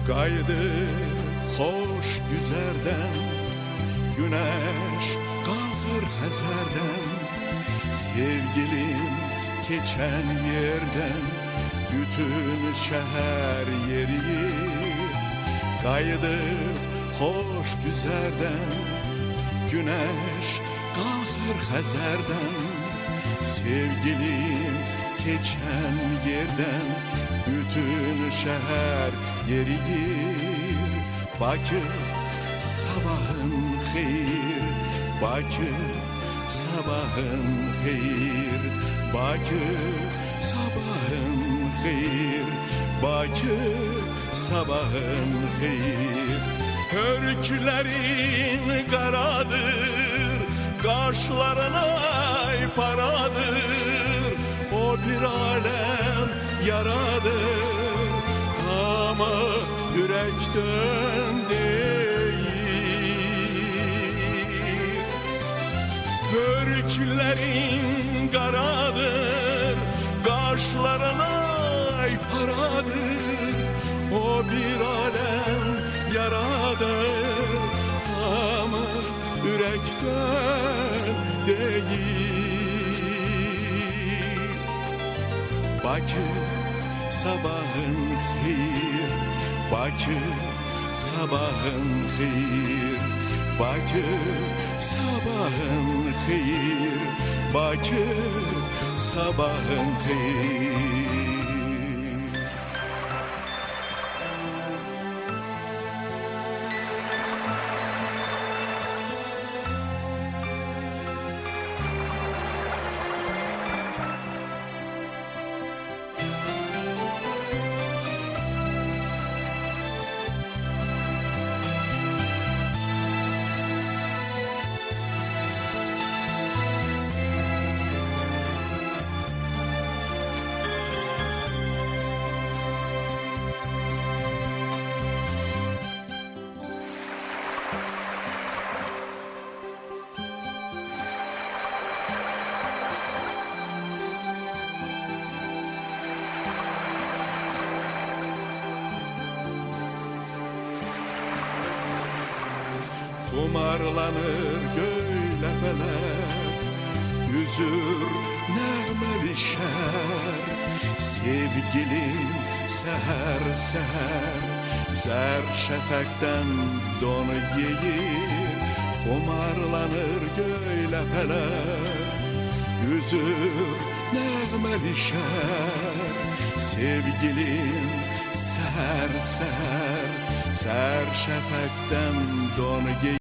Qayıdı xoş güzərdən, güneş qalxır Xəzərdən. Sevgilim keçən yerdən, bütün şəhər yeriyir. Qayıdı xoş güzərdən, güneş qalxır Xəzərdən. Sevgilim keçən yerdən, bütün şəhər yeriyir. Bakı sabahın xeyir, Bakı sabahın xeyir, Bakı sabahın xeyir, Bakı sabahın xeyir. Hörüklerin qaradır, qaşlarına paradır. O bir alem yaradır, ama yürekten değil. Hörüklerin qaradır, qaşlarına paradır. O bir alem yaradır, ama yürekten değil. Bakı sabahın xeyir, Bakı sabahın xeyir, Bakı sabahın xeyir, Bakı sabahın xeyir. Kumarlanır göyləbələr, yüzür nəğməli şər. Sevgilim səhər-səhər, zər şəfəqdən don geyir. Kumarlanır göyləbələr, yüzür nəğməli şər. Sevgilim səhər-səhər, zər şəfəqdən don geyir.